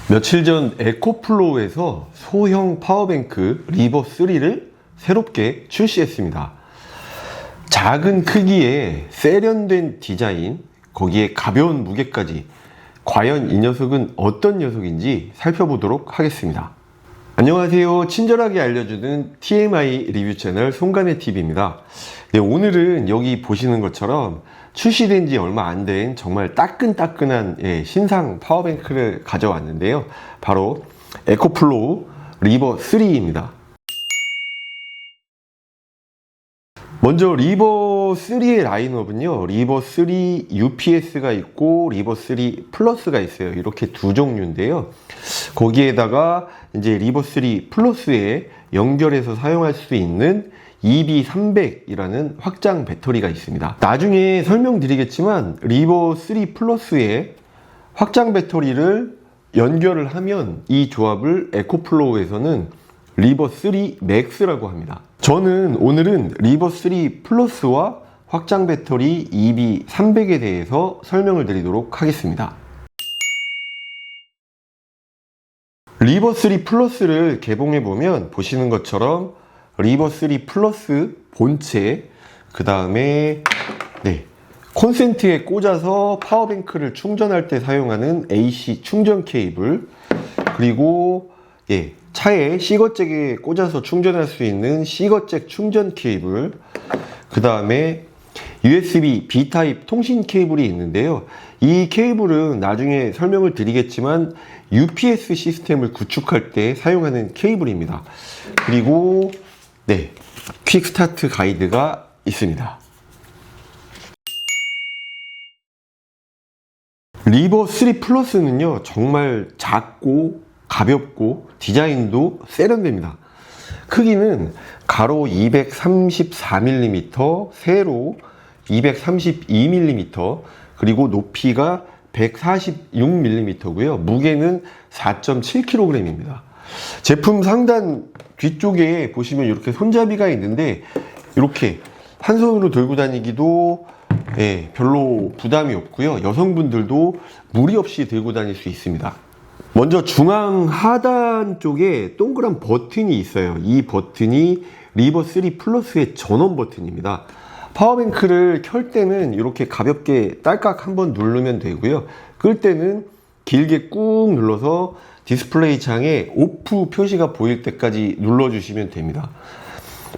며칠 전 에코플로우에서 소형 파워뱅크 리버3를 새롭게 출시했습니다. 작은 크기에 세련된 디자인, 거기에 가벼운 무게까지 과연 이 녀석은 어떤 녀석인지 살펴보도록 하겠습니다. 안녕하세요. 친절하게 알려주는 TMI 리뷰 채널 송간의TV입니다. 네, 오늘은 여기 보시는 것처럼 출시된 지 얼마 안 된 정말 따끈따끈한 신상 파워뱅크를 가져왔는데요. 바로 에코플로우 리버3입니다. 먼저 리버3의 라인업은요, 리버3 UPS가 있고 리버3 플러스가 있어요. 이렇게 두 종류인데요. 거기에다가 이제 리버3 플러스에 연결해서 사용할 수 있는 EB300이라는 확장 배터리가 있습니다. 나중에 설명드리겠지만 리버3 플러스에 확장 배터리를 연결을 하면 이 조합을 에코플로우에서는 리버3 맥스라고 합니다. 저는 오늘은 리버3 플러스와 확장 배터리 EB300에 대해서 설명을 드리도록 하겠습니다. 리버3 플러스를 개봉해 보면 보시는 것처럼 리버3 플러스 본체, 그 다음에 콘센트에 꽂아서 파워뱅크를 충전할 때 사용하는 AC 충전 케이블, 그리고 차에 C거잭에 꽂아서 충전할 수 있는 C거잭 충전 케이블, 그 다음에 USB B 타입 통신 케이블이 있는데요. 이 케이블은 나중에 설명을 드리겠지만 UPS 시스템을 구축할 때 사용하는 케이블입니다. 그리고 퀵 스타트 가이드가 있습니다. 리버3 플러스는요, 정말 작고 가볍고 디자인도 세련됩니다. 크기는 가로 234mm, 세로 232mm, 그리고 높이가 146mm고요. 무게는 4.7kg입니다. 제품 상단 뒤쪽에 보시면 이렇게 손잡이가 있는데 이렇게 한 손으로 들고 다니기도 별로 부담이 없고요. 여성분들도 무리 없이 들고 다닐 수 있습니다. 먼저 중앙 하단 쪽에 동그란 버튼이 있어요. 이 버튼이 리버3 플러스의 전원 버튼입니다. 파워뱅크를 켤 때는 이렇게 가볍게 딸깍 한번 누르면 되고요. 끌 때는 길게 꾹 눌러서 디스플레이 창에 오프 표시가 보일 때까지 눌러주시면 됩니다.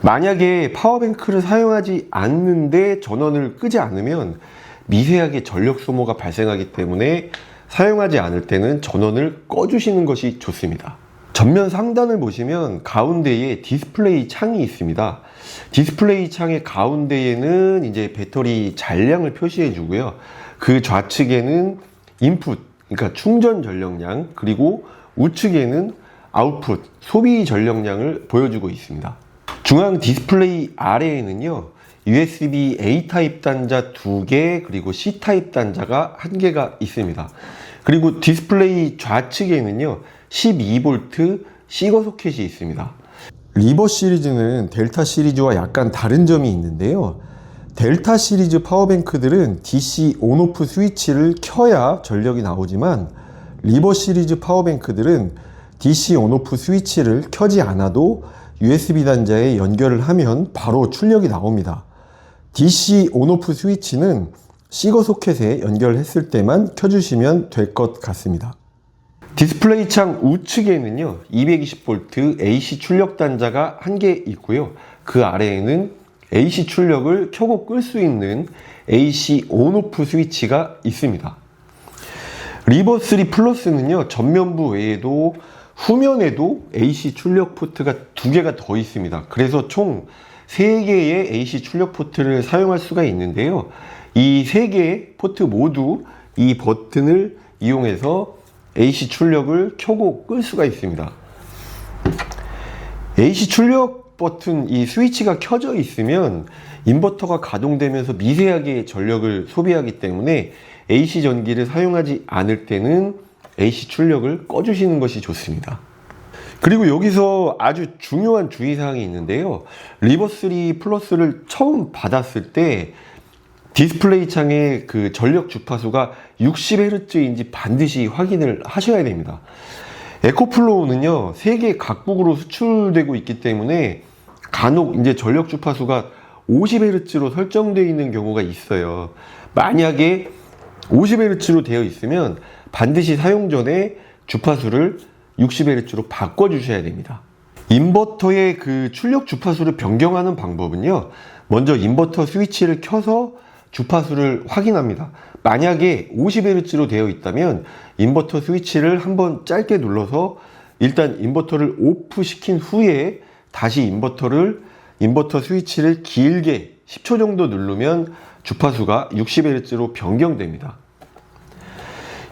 만약에 파워뱅크를 사용하지 않는데 전원을 끄지 않으면 미세하게 전력 소모가 발생하기 때문에 사용하지 않을 때는 전원을 꺼주시는 것이 좋습니다. 전면 상단을 보시면 가운데에 디스플레이 창이 있습니다. 디스플레이 창의 가운데에는 이제 배터리 잔량을 표시해 주고요. 그 좌측에는 인풋, 그러니까 충전 전력량, 그리고 우측에는 아웃풋, 소비 전력량을 보여주고 있습니다. 중앙 디스플레이 아래에는요, USB A 타입 단자 2개, 그리고 C 타입 단자가 1개가 있습니다. 그리고 디스플레이 좌측에는요, 12V C거 소켓이 있습니다. 리버 시리즈는 델타 시리즈와 약간 다른 점이 있는데요. 델타 시리즈 파워뱅크들은 DC 온오프 스위치를 켜야 전력이 나오지만 리버 시리즈 파워뱅크들은 DC 온오프 스위치를 켜지 않아도 USB 단자에 연결을 하면 바로 출력이 나옵니다. DC 온오프 스위치는 C거 소켓에 연결했을 때만 켜주시면 될 것 같습니다. 디스플레이 창 우측에는요, 220V AC 출력 단자가 1개 있고요. 그 아래에는 AC 출력을 켜고 끌 수 있는 AC 온오프 스위치가 있습니다. 리버3 플러스는요, 전면부 외에도 후면에도 AC 출력 포트가 2개가 더 있습니다. 그래서 총 3개의 AC 출력 포트를 사용할 수가 있는데요. 이 3개의 포트 모두 이 버튼을 이용해서 AC 출력을 켜고 끌 수가 있습니다. AC 출력 버튼, 이 스위치가 켜져 있으면 인버터가 가동되면서 미세하게 전력을 소비하기 때문에 AC 전기를 사용하지 않을 때는 AC 출력을 꺼주시는 것이 좋습니다. 그리고 여기서 아주 중요한 주의사항이 있는데요. 리버3 플러스를 처음 받았을 때 디스플레이 창의 그 전력 주파수가 60Hz인지 반드시 확인을 하셔야 됩니다. 에코플로우는요, 세계 각국으로 수출되고 있기 때문에 간혹 이제 전력 주파수가 50Hz로 설정되어 있는 경우가 있어요. 만약에 50Hz로 되어 있으면 반드시 사용 전에 주파수를 60Hz로 바꿔 주셔야 됩니다. 인버터의 그 출력 주파수를 변경하는 방법은요, 먼저 인버터 스위치를 켜서 주파수를 확인합니다. 만약에 50Hz로 되어 있다면 인버터 스위치를 한번 짧게 눌러서 일단 인버터를 오프 시킨 후에 다시 인버터 스위치를 길게 10초 정도 누르면 주파수가 60Hz로 변경됩니다.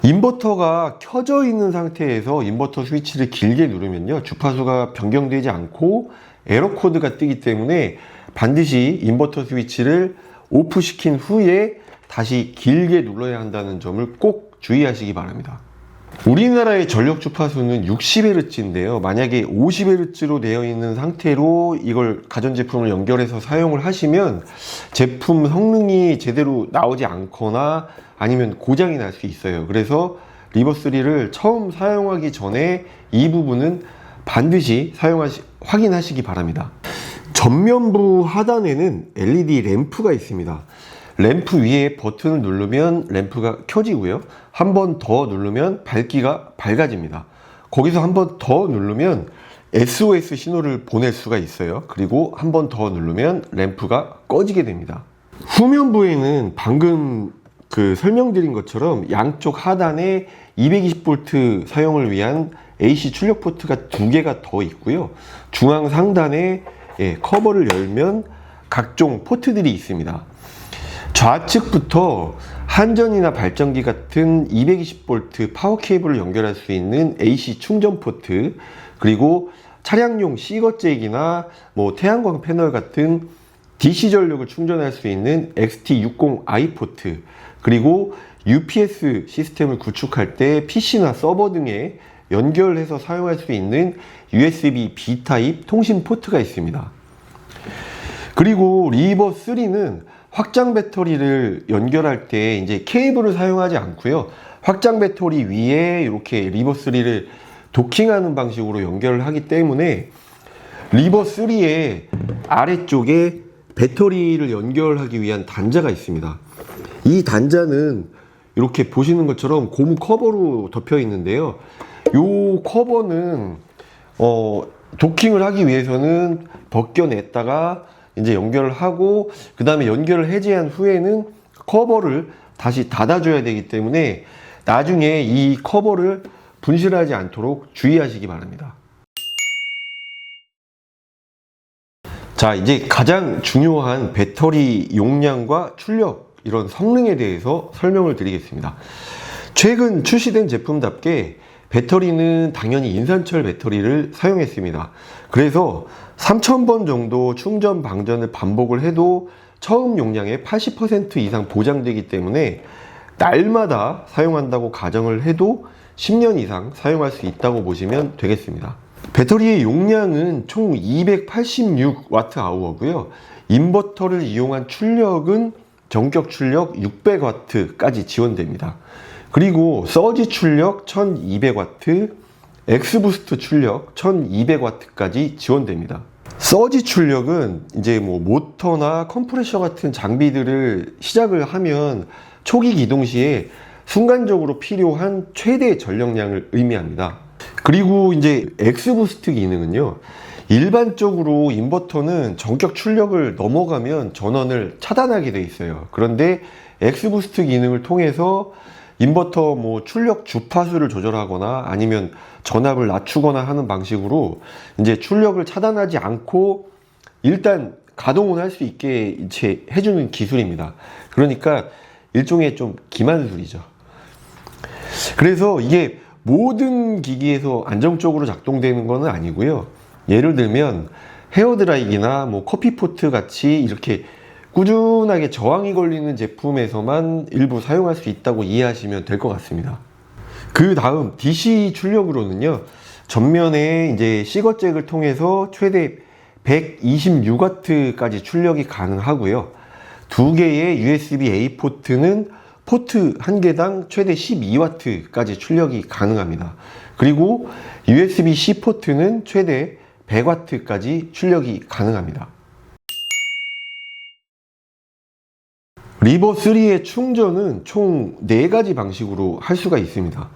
인버터가 켜져 있는 상태에서 인버터 스위치를 길게 누르면요, 주파수가 변경되지 않고 에러 코드가 뜨기 때문에 반드시 인버터 스위치를 오프 시킨 후에 다시 길게 눌러야 한다는 점을 꼭 주의하시기 바랍니다. 우리나라의 전력 주파수는 60Hz인데요. 만약에 50Hz로 되어 있는 상태로 이걸 가전제품을 연결해서 사용을 하시면 제품 성능이 제대로 나오지 않거나 아니면 고장이 날 수 있어요. 그래서 리버3를 처음 사용하기 전에 이 부분은 반드시 확인하시기 바랍니다. 전면부 하단에는 LED 램프가 있습니다. 램프 위에 버튼을 누르면 램프가 켜지고요. 한 번 더 누르면 밝기가 밝아집니다. 거기서 한 번 더 누르면 SOS 신호를 보낼 수가 있어요. 그리고 한 번 더 누르면 램프가 꺼지게 됩니다. 후면부에는 방금 설명드린 것처럼 양쪽 하단에 220V 사용을 위한 AC 출력 포트가 2개가 더 있고요. 중앙 상단에 커버를 열면 각종 포트들이 있습니다. 좌측부터 한전이나 발전기 같은 220V 파워 케이블을 연결할 수 있는 AC 충전 포트, 그리고 차량용 C거잭이나 태양광 패널 같은 DC 전력을 충전할 수 있는 XT60i 포트, 그리고 UPS 시스템을 구축할 때 PC나 서버 등에 연결해서 사용할 수 있는 USB B 타입 통신 포트가 있습니다. 그리고 리버3는 확장 배터리를 연결할 때 이제 케이블을 사용하지 않고요. 확장 배터리 위에 이렇게 리버3를 도킹하는 방식으로 연결을 하기 때문에 리버3의 아래쪽에 배터리를 연결하기 위한 단자가 있습니다. 이 단자는 이렇게 보시는 것처럼 고무 커버로 덮여 있는데요. 이 커버는 도킹을 하기 위해서는 벗겨냈다가 이제 연결을 하고, 그 다음에 연결을 해제한 후에는 커버를 다시 닫아줘야 되기 때문에 나중에 이 커버를 분실하지 않도록 주의하시기 바랍니다. 자, 이제 가장 중요한 배터리 용량과 출력, 이런 성능에 대해서 설명을 드리겠습니다. 최근 출시된 제품답게 배터리는 당연히 인산철 배터리를 사용했습니다. 그래서 3000번 정도 충전 방전을 반복을 해도 처음 용량의 80% 이상 보장되기 때문에 날마다 사용한다고 가정을 해도 10년 이상 사용할 수 있다고 보시면 되겠습니다. 배터리의 용량은 총 286Wh고요. 인버터를 이용한 출력은 전격 출력 600W까지 지원됩니다. 그리고 서지 출력 1200W, 엑스부스트 출력 1200W까지 지원됩니다. 서지 출력은 이제 모터나 컴프레셔 같은 장비들을 시작을 하면 초기 기동 시에 순간적으로 필요한 최대 전력량을 의미합니다. 그리고 이제 엑스부스트 기능은요, 일반적으로 인버터는 전격 출력을 넘어가면 전원을 차단하게 돼 있어요. 그런데 엑스부스트 기능을 통해서 인버터 출력 주파수를 조절하거나 아니면 전압을 낮추거나 하는 방식으로 이제 출력을 차단하지 않고 일단 가동을 할 수 있게 해주는 기술입니다. 그러니까 일종의 좀 기만술이죠. 그래서 이게 모든 기기에서 안정적으로 작동되는 것은 아니고요. 예를 들면 헤어드라이기나 커피포트 같이 이렇게 꾸준하게 저항이 걸리는 제품에서만 일부 사용할 수 있다고 이해하시면 될 것 같습니다. 그 다음 DC 출력으로는요, 전면에 이제 C거잭을 통해서 최대 126W까지 출력이 가능하고요. 2개의 USB-A 포트는 포트 1개당 최대 12W까지 출력이 가능합니다. 그리고 USB-C 포트는 최대 100W까지 출력이 가능합니다. 리버3의 충전은 총 4가지 방식으로 할 수가 있습니다.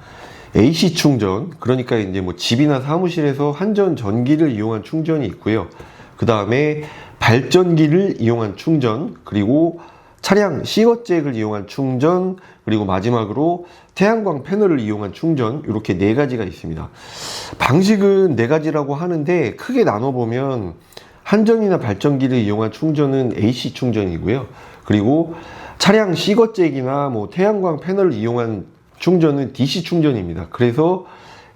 AC 충전, 그러니까 이제 뭐 집이나 사무실에서 한전 전기를 이용한 충전이 있고요. 그 다음에 발전기를 이용한 충전, 그리고 차량 시거잭을 이용한 충전, 그리고 마지막으로 태양광 패널을 이용한 충전, 이렇게 4가지가 있습니다. 방식은 4가지라고 하는데 크게 나눠보면 한전이나 발전기를 이용한 충전은 AC 충전이고요. 그리고 차량 시거잭이나 뭐 태양광 패널을 이용한 충전은 DC 충전입니다. 그래서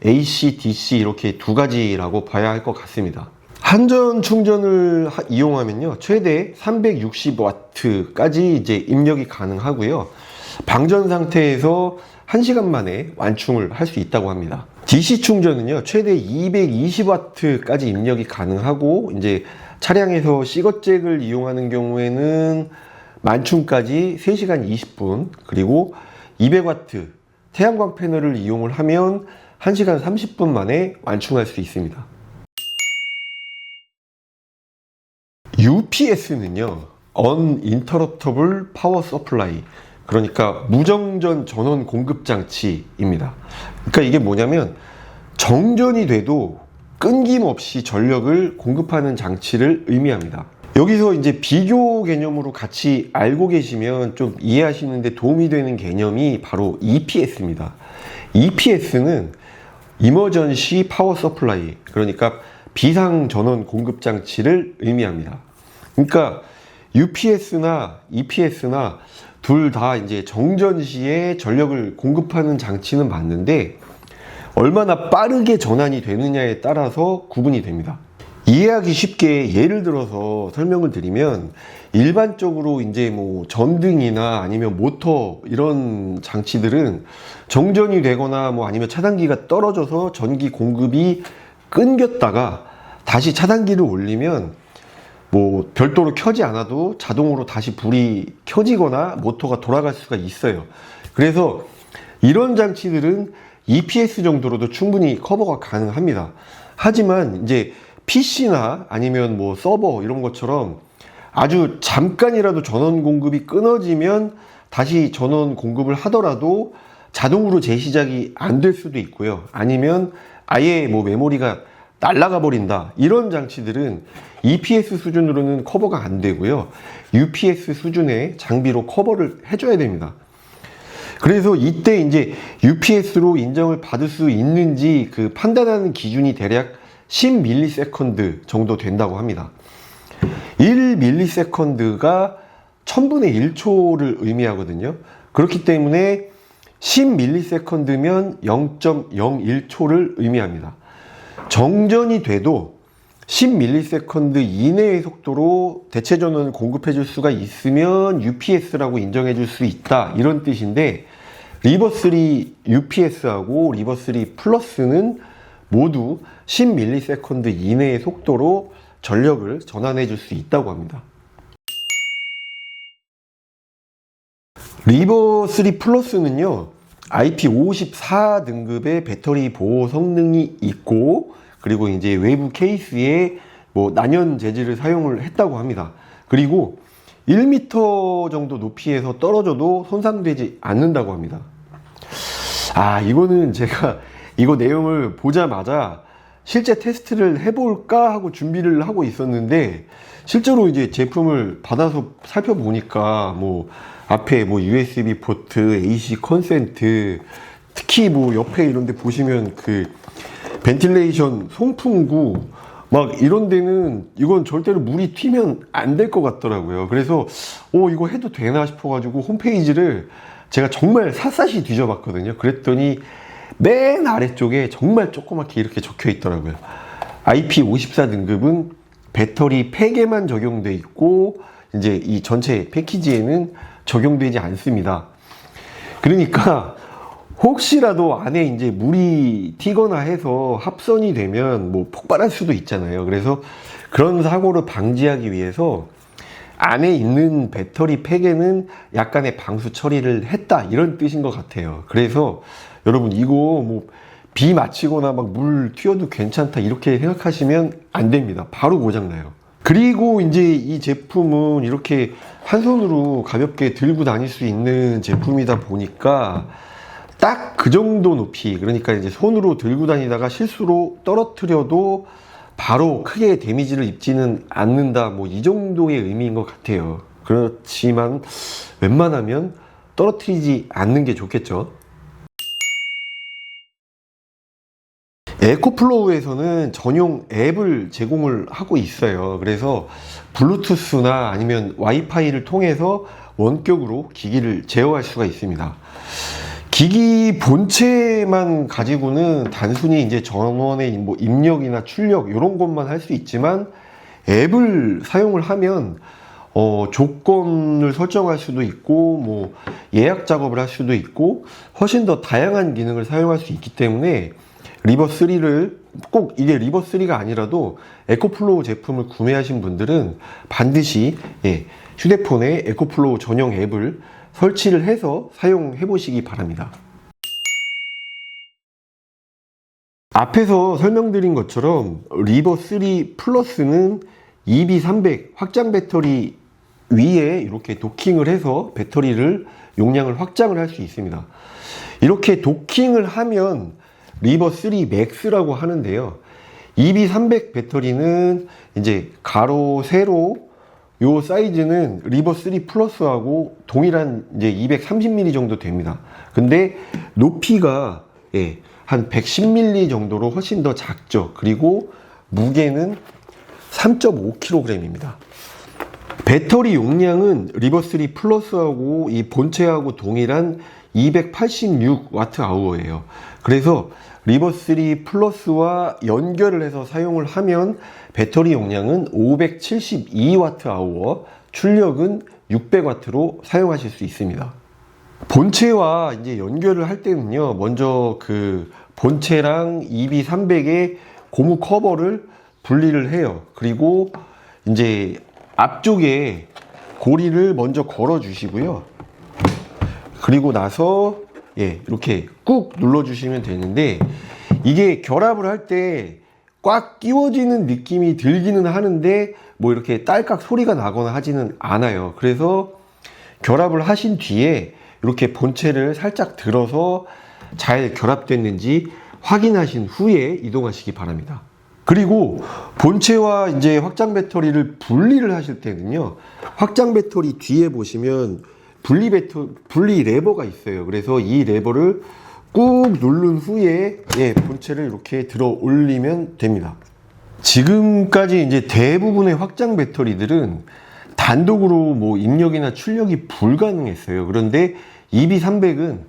AC, DC 이렇게 2가지라고 봐야 할 것 같습니다. 한전 충전을 이용하면요, 최대 360W까지 이제 입력이 가능하고요. 방전 상태에서 1시간 만에 완충을 할 수 있다고 합니다. DC 충전은요, 최대 220W까지 입력이 가능하고, 이제 차량에서 시거잭을 이용하는 경우에는 만충까지 3시간 20분, 그리고 200W 태양광 패널을 이용을 하면 1시간 30분 만에 완충할 수 있습니다. UPS는요, Uninterruptible Power Supply, 그러니까 무정전 전원 공급 장치입니다. 그러니까 이게 뭐냐면 정전이 돼도 끊김없이 전력을 공급하는 장치를 의미합니다. 여기서 이제 비교 개념으로 같이 알고 계시면 좀 이해하시는데 도움이 되는 개념이 바로 EPS입니다. EPS는 Emergency Power Supply, 그러니까 비상 전원 공급 장치를 의미합니다. 그러니까 UPS나 EPS나 둘 다 이제 정전 시에 전력을 공급하는 장치는 맞는데 얼마나 빠르게 전환이 되느냐에 따라서 구분이 됩니다. 이해하기 쉽게 예를 들어서 설명을 드리면, 일반적으로 이제 뭐 전등이나 아니면 모터 이런 장치들은 정전이 되거나 뭐 아니면 차단기가 떨어져서 전기 공급이 끊겼다가 다시 차단기를 올리면 뭐 별도로 켜지 않아도 자동으로 다시 불이 켜지거나 모터가 돌아갈 수가 있어요. 그래서 이런 장치들은 EPS 정도로도 충분히 커버가 가능합니다. 하지만 이제 PC나 아니면 뭐 서버 이런 것처럼 아주 잠깐이라도 전원 공급이 끊어지면 다시 전원 공급을 하더라도 자동으로 재시작이 안 될 수도 있고요. 아니면 아예 뭐 메모리가 날아가 버린다, 이런 장치들은 EPS 수준으로는 커버가 안 되고요. UPS 수준의 장비로 커버를 해줘야 됩니다. 그래서 이때 이제 UPS로 인정을 받을 수 있는지 그 판단하는 기준이 대략 10ms 정도 된다고 합니다. 1ms가 1000분의 1초를 의미하거든요. 그렇기 때문에 10ms면 0.01초를 의미합니다. 정전이 돼도 10ms 이내의 속도로 대체 전원을 공급해 줄 수가 있으면 UPS라고 인정해 줄 수 있다, 이런 뜻인데, 리버3 UPS하고 리버3 플러스는 모두 10ms 이내의 속도로 전력을 전환해 줄 수 있다고 합니다. 리버3 플러스는요, IP54 등급의 배터리 보호 성능이 있고, 그리고 이제 외부 케이스에 뭐 난연 재질을 사용을 했다고 합니다. 그리고 1m 정도 높이에서 떨어져도 손상되지 않는다고 합니다. 이거는 제가 이거 내용을 보자마자 실제 테스트를 해볼까 하고 준비를 하고 있었는데, 실제로 이제 제품을 받아서 살펴보니까 뭐 앞에 뭐 USB 포트, AC 컨센트, 특히 뭐 옆에 이런 데 보시면 그 벤틸레이션 송풍구 막 이런 데는 이건 절대로 물이 튀면 안 될 것 같더라고요. 그래서 이거 해도 되나 싶어가지고 홈페이지를 제가 정말 샅샅이 뒤져봤거든요. 그랬더니 맨 아래쪽에 정말 조그맣게 이렇게 적혀 있더라고요. IP54 등급은 배터리 팩에만 적용돼 있고, 이제 이 전체 패키지에는 적용되지 않습니다. 그러니까 혹시라도 안에 이제 물이 튀거나 해서 합선이 되면 뭐 폭발할 수도 있잖아요. 그래서 그런 사고를 방지하기 위해서 안에 있는 배터리 팩에는 약간의 방수 처리를 했다, 이런 뜻인 것 같아요. 그래서 여러분, 이거 뭐 비 맞히거나 막 물 튀어도 괜찮다 이렇게 생각하시면 안 됩니다. 바로 고장나요. 그리고 이제 이 제품은 이렇게 한 손으로 가볍게 들고 다닐 수 있는 제품이다 보니까 딱 그 정도 높이, 그러니까 이제 손으로 들고 다니다가 실수로 떨어뜨려도 바로 크게 데미지를 입지는 않는다, 뭐 이 정도의 의미인 것 같아요. 그렇지만 웬만하면 떨어뜨리지 않는 게 좋겠죠. 에코플로우에서는 전용 앱을 제공을 하고 있어요. 그래서 블루투스나 아니면 와이파이를 통해서 원격으로 기기를 제어할 수가 있습니다. 기기 본체만 가지고는 단순히 이제 전원의 뭐 입력이나 출력 이런 것만 할 수 있지만, 앱을 사용을 하면 조건을 설정할 수도 있고, 뭐 예약 작업을 할 수도 있고, 훨씬 더 다양한 기능을 사용할 수 있기 때문에 리버3를 꼭, 이게 리버3가 아니라도 에코플로우 제품을 구매하신 분들은 반드시 휴대폰에 에코플로우 전용 앱을 설치를 해서 사용해 보시기 바랍니다. 앞에서 설명드린 것처럼 리버3 플러스는 EB300 확장 배터리 위에 이렇게 도킹을 해서 배터리를 용량을 확장을 할 수 있습니다. 이렇게 도킹을 하면 리버3 맥스라고 하는데요. EB300 배터리는 이제 가로, 세로 요 사이즈는 리버3 플러스하고 동일한 이제 230mm 정도 됩니다. 근데 높이가 한 110mm 정도로 훨씬 더 작죠. 그리고 무게는 3.5kg입니다. 배터리 용량은 리버3 플러스하고 이 본체하고 동일한 286Wh예요. 그래서 리버3 플러스와 연결을 해서 사용을 하면 배터리 용량은 572Wh, 출력은 600W로 사용하실 수 있습니다. 본체와 이제 연결을 할 때는요, 먼저 그 본체랑 EB300의 고무 커버를 분리를 해요. 그리고 이제 앞쪽에 고리를 먼저 걸어 주시고요. 그리고 나서 이렇게 꾹 눌러 주시면 되는데, 이게 결합을 할 때 꽉 끼워지는 느낌이 들기는 하는데 뭐 이렇게 딸깍 소리가 나거나 하지는 않아요. 그래서 결합을 하신 뒤에 이렇게 본체를 살짝 들어서 잘 결합됐는지 확인하신 후에 이동하시기 바랍니다. 그리고 본체와 이제 확장 배터리를 분리를 하실 때는요, 확장 배터리 뒤에 보시면 분리 레버가 있어요. 그래서 이 레버를 꾹 누른 후에 본체를 이렇게 들어 올리면 됩니다. 지금까지 이제 대부분의 확장 배터리들은 단독으로 뭐 입력이나 출력이 불가능했어요. 그런데 EB300은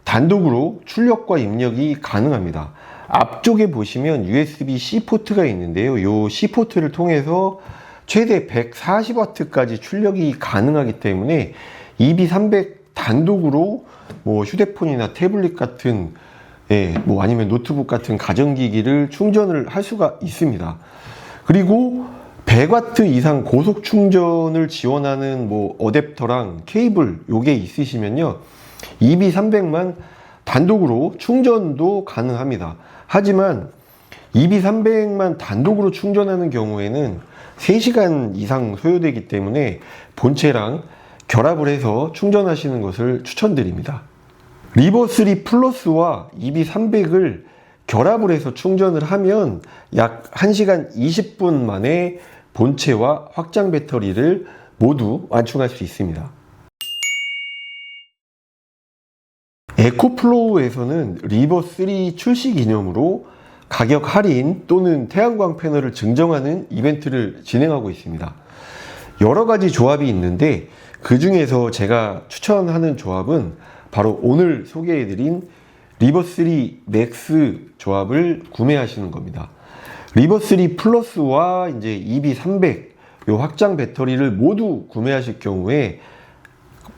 단독으로 출력과 입력이 가능합니다. 앞쪽에 보시면 USB-C 포트가 있는데요. 이 C 포트를 통해서 최대 140W까지 출력이 가능하기 때문에 EB300 단독으로 뭐 휴대폰이나 태블릿 같은 뭐 아니면 노트북 같은 가전기기를 충전을 할 수가 있습니다. 그리고 100W 이상 고속 충전을 지원하는 뭐 어댑터랑 케이블 요게 있으시면요, EB300만 단독으로 충전도 가능합니다. 하지만 EB300만 단독으로 충전하는 경우에는 3시간 이상 소요되기 때문에 본체랑 결합을 해서 충전하시는 것을 추천드립니다. 리버3 플러스와 EB300을 결합을 해서 충전을 하면 약 1시간 20분 만에 본체와 확장 배터리를 모두 완충할 수 있습니다. 에코플로우에서는 리버3 출시 기념으로 가격 할인 또는 태양광 패널을 증정하는 이벤트를 진행하고 있습니다. 여러 가지 조합이 있는데 그 중에서 제가 추천하는 조합은 바로 오늘 소개해드린 리버3 맥스 조합을 구매하시는 겁니다. 리버3 플러스와 이제 EB300 요 확장 배터리를 모두 구매하실 경우에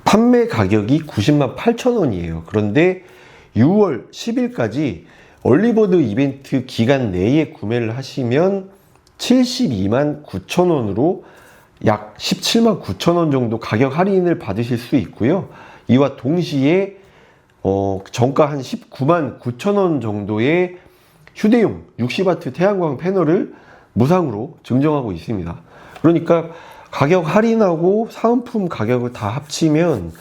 판매 가격이 908,000원이에요. 그런데 6월 10일까지 얼리버드 이벤트 기간 내에 구매를 하시면 729,000원으로 약 17만 9천 원 정도 가격 할인을 받으실 수 있고요. 이와 동시에 정가 한 19만 9천 원 정도의 휴대용 60W 태양광 패널을 무상으로 증정하고 있습니다. 그러니까 가격 할인하고 사은품 가격을 다 합치면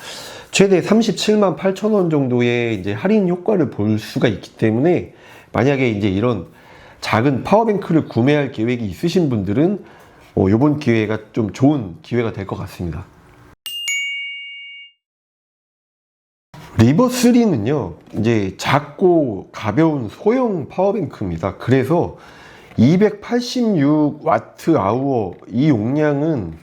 최대 37만 8천 원 정도의 이제 할인 효과를 볼 수가 있기 때문에, 만약에 이제 이런 작은 파워뱅크를 구매할 계획이 있으신 분들은 이번 기회가 좀 좋은 기회가 될 것 같습니다. 리버3는요, 이제 작고 가벼운 소형 파워뱅크입니다. 그래서 286Wh 이 용량은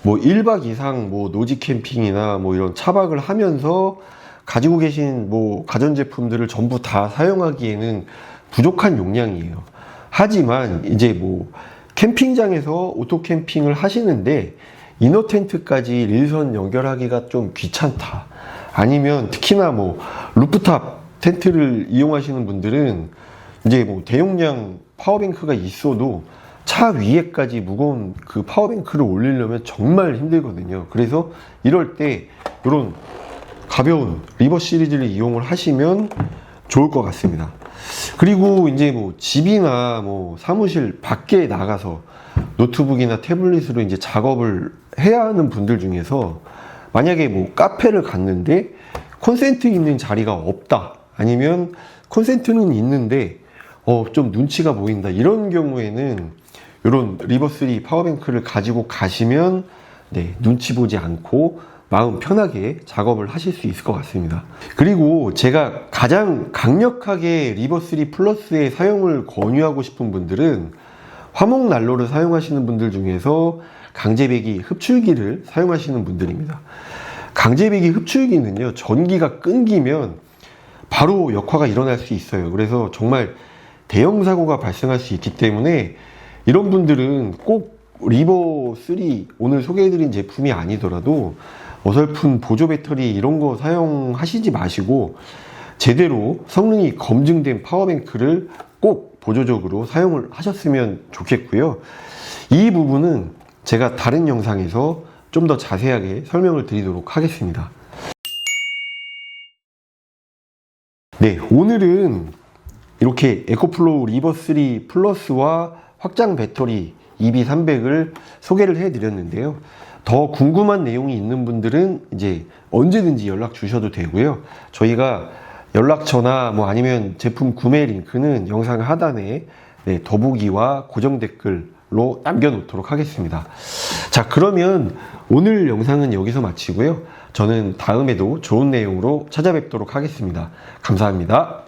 뭐 1박 이상 뭐 노지 캠핑이나 뭐 이런 차박을 하면서 가지고 계신 뭐 가전제품들을 전부 다 사용하기에는 부족한 용량이에요. 하지만 이제 뭐 캠핑장에서 오토 캠핑을 하시는데 이너 텐트까지 일선 연결하기가 좀 귀찮다, 아니면 특히나 뭐 루프탑 텐트를 이용하시는 분들은 이제 뭐 대용량 파워뱅크가 있어도 차 위에까지 무거운 그 파워뱅크를 올리려면 정말 힘들거든요. 그래서 이럴 때 이런 가벼운 리버 시리즈를 이용을 하시면 좋을 것 같습니다. 그리고 이제 뭐 집이나 뭐 사무실 밖에 나가서 노트북이나 태블릿으로 이제 작업을 해야 하는 분들 중에서 만약에 뭐 카페를 갔는데 콘센트 있는 자리가 없다, 아니면 콘센트는 있는데 좀 눈치가 보인다, 이런 경우에는 이런 리버3 파워뱅크를 가지고 가시면 눈치 보지 않고 마음 편하게 작업을 하실 수 있을 것 같습니다. 그리고 제가 가장 강력하게 리버3 플러스의 사용을 권유하고 싶은 분들은 화목난로를 사용하시는 분들 중에서 강제배기 흡출기를 사용하시는 분들입니다. 강제배기 흡출기는요, 전기가 끊기면 바로 역화가 일어날 수 있어요. 그래서 정말 대형 사고가 발생할 수 있기 때문에 이런 분들은 꼭 리버3 오늘 소개해드린 제품이 아니더라도 어설픈 보조 배터리 이런 거 사용하시지 마시고 제대로 성능이 검증된 파워뱅크를 꼭 보조적으로 사용을 하셨으면 좋겠고요. 이 부분은 제가 다른 영상에서 좀 더 자세하게 설명을 드리도록 하겠습니다. 네, 오늘은 이렇게 에코플로우 리버3 플러스와 확장 배터리 EB300을 소개를 해 드렸는데요. 더 궁금한 내용이 있는 분들은 이제 언제든지 연락 주셔도 되고요. 저희가 연락처나 뭐 아니면 제품 구매 링크는 영상 하단에 더보기와 고정 댓글로 남겨놓도록 하겠습니다. 자, 그러면 오늘 영상은 여기서 마치고요. 저는 다음에도 좋은 내용으로 찾아뵙도록 하겠습니다. 감사합니다.